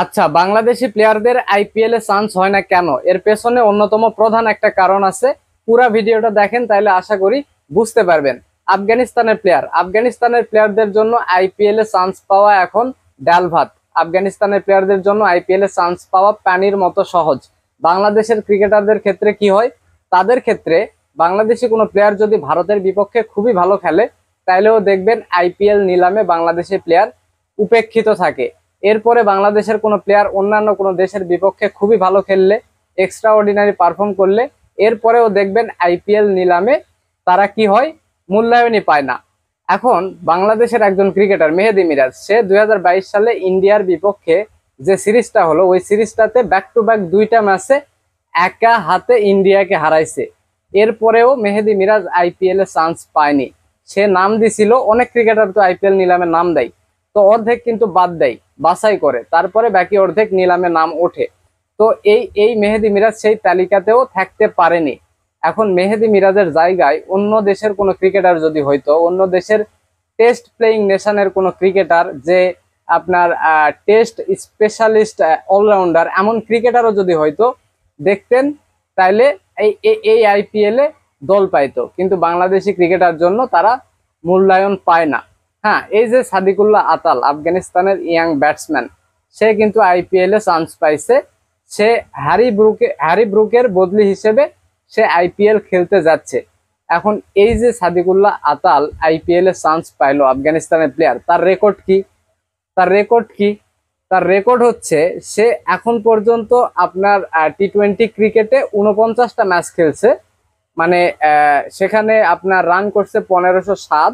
আচ্ছা, বাংলাদেশি প্লেয়ারদের আইপিএল এ চান্স হয় না কেন? এর পেছনে অন্যতম প্রধান একটা কারণ আছে। পুরা ভিডিওটা দেখেন, তাইলে আশা করি বুঝতে পারবেন। আফগানিস্তানের প্লেয়ারদের জন্য আইপিএল এ চান্স পাওয়া এখন ডাল ভাত। আফগানিস্তানের প্লেয়ারদের জন্য আইপিএল এ চান্স পাওয়া পানির মতো সহজ। বাংলাদেশের ক্রিকেটারদের ক্ষেত্রে কি হয়? তাদের ক্ষেত্রে বাংলাদেশি কোনো প্লেয়ার যদি ভারতের বিপক্ষে খুবই ভালো খেলে, তাইলেও দেখবেন আইপিএল নিলামে বাংলাদেশি প্লেয়ার উপেক্ষিত থাকে। এরপরে বাংলাদেশের কোনো প্লেয়ার অন্যান্য কোনো দেশের বিপক্ষে খুবই ভালো খেললে, এক্সট্রা অর্ডিনারি পারফর্ম করলে, এরপরেও দেখবেন আইপিএল নিলামে তারা কি হয়, মূল্যায়নই পায় না। এখন বাংলাদেশের একজন ক্রিকেটার মেহেদী মিরাজ, সে 2022 সালে ইন্ডিয়ার বিপক্ষে যে সিরিজটা হলো, ওই সিরিজটাতে ব্যাক টু ব্যাক দুইটা ম্যাচে একা হাতে ইন্ডিয়াকে হারাইছে। এরপরেও মেহেদী মিরাজ আইপিএল এ চান্স পায়নি। সে নাম দিছিল, অনেক ক্রিকেটার তো আইপিএল নিলামে নাম দেয়, তো অর্ধেক কিন্তু বাদ দেয়, বাছাই করে, তারপরে বাকি অর্ধেক নিলামে নাম ওঠে। তো এই এই মেহেদী মিরাজ সেই তালিকাতেও থাকতে পারেনি। এখন মেহেদী মিরাজের জায়গায় অন্য দেশের কোনো ক্রিকেটার যদি হইতো, অন্য দেশের টেস্ট প্লেইং নেশনের কোনো ক্রিকেটার, যে আপনার টেস্ট স্পেশালিস্ট অলরাউন্ডার, এমন ক্রিকেটারও যদি হয়তো দেখতেন, তাইলে এই আইপিএল এ দল পাইতো। কিন্তু বাংলাদেশি ক্রিকেটার জন্য তারা মূল্যায়ন পায় না। হ্যাঁ, এই যে সাদিকুল্লাহ আতাল, আফগানিস্তানের ইয়াং ব্যাটসম্যান, সে কিন্তু আইপিএল এ চান্স পাইছে। সে হ্যারি ব্রুকের বদলি হিসেবে সে আইপিএল খেলতে যাচ্ছে। এখন এই যে সাদিকুল্লাহ আতাল আইপিএল এ চান্স পাইলো, আফগানিস্তানের প্লেয়ার, তার রেকর্ড কি? তার রেকর্ড কি? তার রেকর্ড হচ্ছে, সে এখন পর্যন্ত আপনার টি-20 ক্রিকেটে 49টা ম্যাচ খেলছে। মানে সেখানে আপনার রান করছে 1507,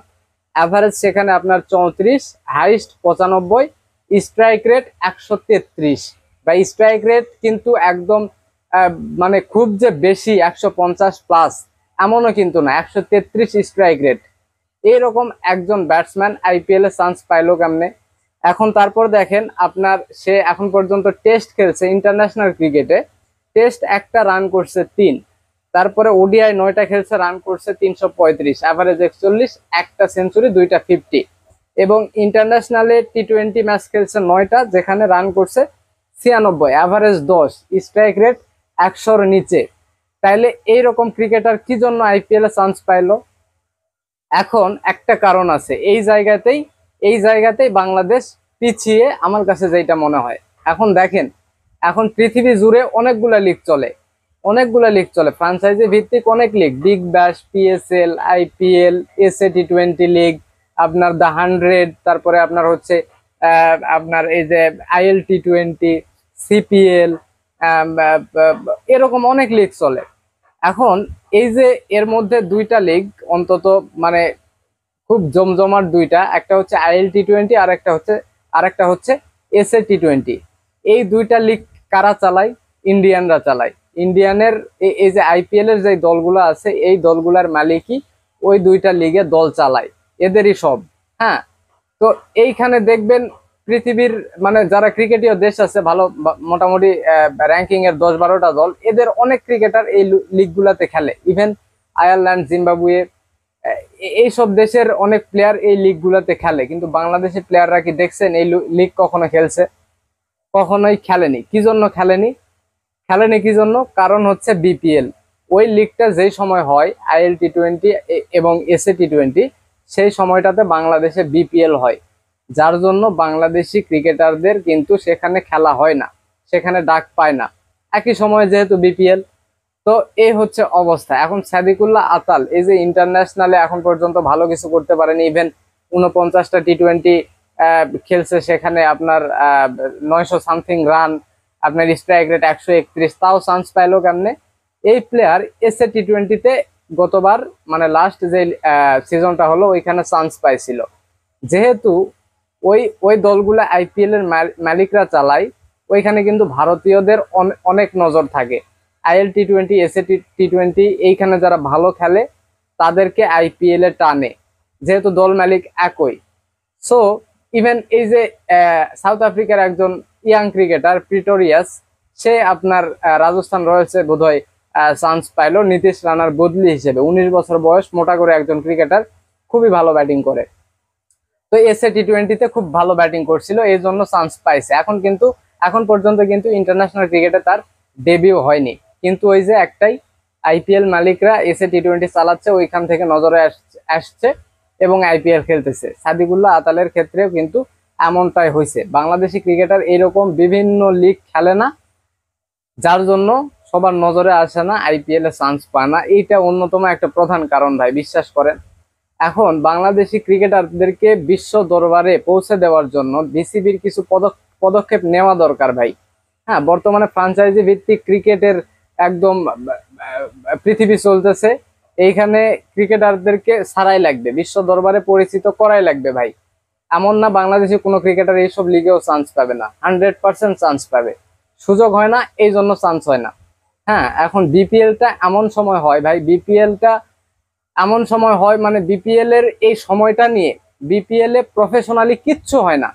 অ্যাভারেজ সেখানে আপনার 34, হাইস্ট 95, স্ট্রাইক রেট 133। বা স্ট্রাইক রেট কিন্তু একদম মানে খুব যে বেশি 150+, এমনও কিন্তু না, 133 স্ট্রাইক রেট। এইরকম একজন ব্যাটসম্যান আইপিএল এ চান্স পাইলো কেমনে? এখন তারপর দেখেন আপনার, সে এখন পর্যন্ত টেস্ট খেলছে ইন্টারন্যাশনাল ক্রিকেটে, টেস্ট একটা রান করছে 3, তারপরে ওডিআই 9টা খেলছে, রান করছে 335, অ্যাভারেজ 41, একটা সেঞ্চুরি, 2টা 50। এবং ইন্টারন্যাশনালে টি-20 ম্যাচ খেলছে 9টা, যেখানে রান করছে 96, অ্যাভারেজ 10, স্ট্রাইক রেট 100-র নিচে। তাইলে এইরকম ক্রিকেটার কি জন্য আইপিএল এ চান্স পাইলো? এখন একটা কারণ আছে, এই জায়গাতেই বাংলাদেশ পিছিয়ে, আমার কাছে যেটা মনে হয়। এখন দেখেন, এখন পৃথিবী জুড়ে অনেকগুলা লিগ চলে, ফ্রাঞ্চাইজি ভিত্তিক অনেক league, Big Bash, PSL, IPL, SA টি-20 league, আপনার দা 100, তারপরে আপনার হচ্ছে আপনার এই যে আইএল টি-20, সিপিএল, এরকম অনেক লিগ চলে। এখন এই যে এর মধ্যে দুইটা লিগ অন্তত, মানে খুব জমজমাট দুইটা, একটা হচ্ছে আইএল টি-20, আর একটা হচ্ছে এসএ টি-20। এই দুইটা লিগ কারা চালায়? ইন্ডিয়ানরা চালায়। ইন্ডিয়ানের এই যে আইপিএল এর যে দলগুলো আছে, এই দলগুলার মালিকই ওই দুইটা লিগে দল চালায়, এদেরই সব। হ্যাঁ, তো এইখানে দেখবেন পৃথিবীর মানে যারা ক্রিকেটীয় দেশ আছে ভালো, মোটামুটি র্যাঙ্কিং এর 10-12টা দল, এদের অনেক ক্রিকেটার এই লিগ গুলাতে খেলে। ইভেন আয়ারল্যান্ড, জিম্বাবুয়ে, এইসব দেশের অনেক প্লেয়ার এই লিগ গুলাতে খেলে। কিন্তু বাংলাদেশের প্লেয়াররা কি দেখছেন এই লিগ কখনো খেলছে? কখনোই খেলেনি। কি জন্য খেলেনি কি জন্য? কারণ হচ্ছে বিপিএল। ওই লিগটা যেই সময় হয়, আইএল টি-20 এবং এসএ টি-20, সেই সময়টাতে বাংলাদেশে বিপিএল হয়, যার জন্য বাংলাদেশি ক্রিকেটারদের কিন্তু সেখানে খেলা হয় না, সেখানে ডাক পায় না। একই সময়ে যেহেতু বিপিএল, তো এই হচ্ছে অবস্থা। এখন সাদিকুল্লাহ আতাল এই যে ইন্টারন্যাশনালে এখন পর্যন্ত ভালো কিছু করতে পারেনি, ইভেন 49টা টি-20 খেলছে, সেখানে আপনার 900 সামথিং রান, আপনার স্ট্রাইক রেট 131, তাও চান্স পাইলো কেমনে? এই প্লেয়ার এসএ টি-20-তে গতবার, মানে লাস্ট যে সিজনটা হলো, ওইখানে চান্স পাইছিল। যেহেতু ওই ওই দলগুলো আইপিএল এর মালিকরা চালায়, ওইখানে কিন্তু ভারতীয়দের অনেক নজর থাকে। আইএল টি-20, এসএ টি-20, এইখানে যারা ভালো খেলে তাদেরকে আইপিএল এ টানে, যেহেতু দল মালিক একই। সো ইভেন এই যে সাউথ আফ্রিকার একজন ইয়াং ক্রিকেটার প্রিটোরিয়াস, সে আপনার রাজস্থান রয়্যালসে বোধহয় চান্স পাইলো নীতিশ রানার বদলি হিসেবে। 19 বছর বয়স, মোটা করে একজন ক্রিকেটার, খুবই ভালো ব্যাটিং করে। তো এসএ টি-20-তে খুব ভালো ব্যাটিং করছিল, এই জন্য চান্স পাইছে। এখন কিন্তু এখন পর্যন্ত কিন্তু ইন্টারন্যাশনাল ক্রিকেটে তার ডেবিউ হয়নি, কিন্তু ওই যে একটাই আইপিএল মালিকরা এসে টি-20 চালাচ্ছে, ওইখান থেকে নজরে আসছে এবং আইপিএল খেলতেছে। সাদিকুল্লাহ আতালের ক্ষেত্রেও কিন্তু এমনটাই হয়েছে। বাংলাদেশি ক্রিকেটার এরকম বিভিন্ন লিগ খেলে না, যার জন্য সবার নজরে আসে না, আইপিএল এ চান্স পায় না। এইটা অন্যতম একটা প্রধান কারণ ভাই, বিশ্বাস করেন। এখন বাংলাদেশি ক্রিকেটারদেরকে বিশ্ব দরবারে পৌঁছে দেওয়ার জন্য বিসিবির কিছু পদক্ষেপ নেওয়া দরকার ভাই। হ্যাঁ, বর্তমানে ফ্রাঞ্চাইজি ভিত্তিক ক্রিকেটের একদম পৃথিবী চলতেছে। এইখানে ক্রিকেটারদেরকে ছাড়াই লাগবে, বিশ্ব দরবারে পরিচিত করাই লাগবে ভাই। এমন না বাংলাদেশে কোনো ক্রিকেটার এইসব লিগেও চান্স পাবে না, 100% চান্স পাবে। সুযোগ হয় না, এই জন্য চান্স হয় না। হ্যাঁ, এখন বিপিএলটা এমন সময় হয় ভাই, বিপিএলটা এমন সময় হয়, মানে বিপিএল এর এই সময়টা নিয়ে বিপিএল এ প্রফেশনালি কিচ্ছু হয় না।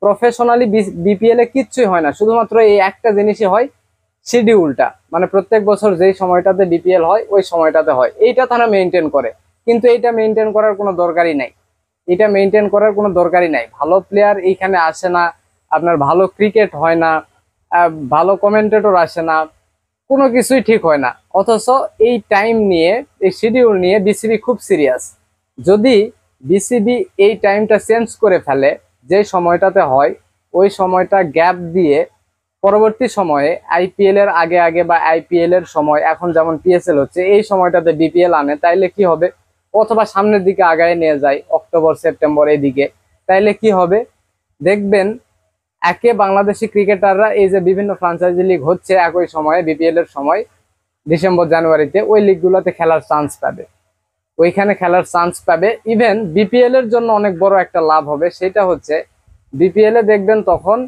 প্রফেশনালি বিপিএল এ কিচ্ছুই হয় না, শুধুমাত্র এই একটা জিনিসই হয়, শিডিউলটা। মানে প্রত্যেক বছর যেই সময়টাতে বিপিএল হয় ওই সময়টাতে হয়, এইটা তারা মেনটেন করে। কিন্তু এইটা মেনটেন করার কোনো দরকারই নাই, এটা মেনটেন করার কোনো দরকারই নাই। ভালো প্লেয়ার এইখানে আসে না, আপনার ভালো ক্রিকেট হয় না, ভালো কমেন্টেটর আসে না, কোনো কিছুই ঠিক হয় না। অথচ এই টাইম নিয়ে, এই শিডিউল নিয়ে বিসিবি খুব সিরিয়াস। যদি বিসিবি এই টাইমটা চেঞ্জ করে ফেলে, যে সময়টাতে হয় ওই সময়টা গ্যাপ দিয়ে পরবর্তী সময়ে আইপিএল এর আগে আগে বা আইপিএল এর সময়, এখন যেমন পিএসএল হচ্ছে, এই সময়টাতে বিপিএল আনে, তাইলে কি হবে? অথবা সামনের দিকে আগায় নিয়ে যায়, অক্টোবর সেপ্টেম্বর এদিকে, তাইলে কি হবে? দেখবেন একে বাংলাদেশি ক্রিকেটাররা এই যে বিভিন্ন ফ্রাঞ্চাইজি লিগ হচ্ছে একই সময়ে বিপিএল এর সময়, ডিসেম্বর জানুয়ারিতে, ওই লিগগুলোতে খেলার চান্স পাবে, ওইখানে খেলার চান্স পাবে। ইভেন বিপিএল এর জন্য অনেক বড় একটা লাভ হবে, সেটা হচ্ছে বিপিএল এ দেখবেন তখন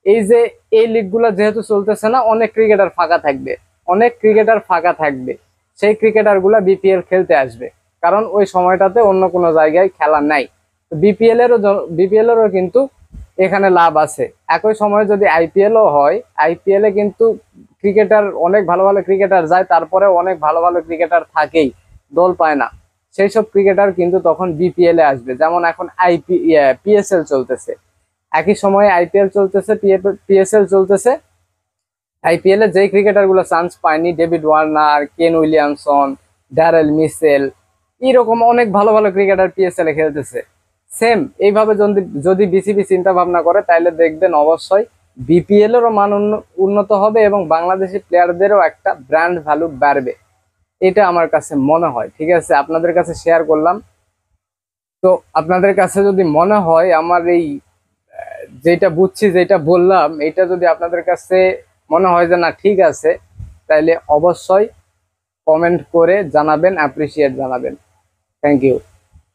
এই যে এই লিগগুলো যেহেতু চলতেছে না, অনেক ক্রিকেটার ফাঁকা থাকবে, অনেক ক্রিকেটার ফাঁকা থাকবে, সেই ক্রিকেটার গুলা বিপিএল খেলতে আসবে, কারণ ওই সময়টাতে অন্য কোনো জায়গায় খেলা নাই। বিপিএল এরও কিন্তু এখানে লাভ আছে। একই সময়ে যদি আইপিএলও হয়, আইপিএল এ কিন্তু ক্রিকেটার, অনেক ভালো ভালো ক্রিকেটার যায়, তারপরে অনেক ভালো ভালো ক্রিকেটার থাকেই, দল পায় না, সেই সব ক্রিকেটার কিন্তু তখন বিপিএল এ আসবে। যেমন এখন পিএসএল চলতেছে, একই সময়ে আইপিএল চলতেছে, পিএসএল চলতেছে। আইপিএল এ যেই ক্রিকেটার গুলো চান্স পায়নি, David Warner, Kane Williamson, Daryl Mitchell, এরকম অনেক ভালো ভালো ক্রিকেটার পিএসএল এ খেলতেছে। সেম এইভাবে যদি বিসিবি চিন্তা ভাবনা করে, তাহলে দেখবেন অবশ্যই বিপিএল এরও মান উন্নত হবে এবং বাংলাদেশি প্লেয়ারদেরও একটা ব্র্যান্ড ভ্যালু বাড়বে, এটা আমার কাছে মনে হয়। ঠিক আছে, আপনাদের কাছে শেয়ার করলাম। তো আপনাদের কাছে যদি মনে হয় আমার এই যেটা বুঝছি, যেটা বললাম, এটা যদি আপনাদের কাছে মনে হয় যে না ঠিক আছে, তাইলে অবশ্যই কমেন্ট করে জানাবেন, অ্যাপ্রিসিয়েট জানাবেন। Thank you.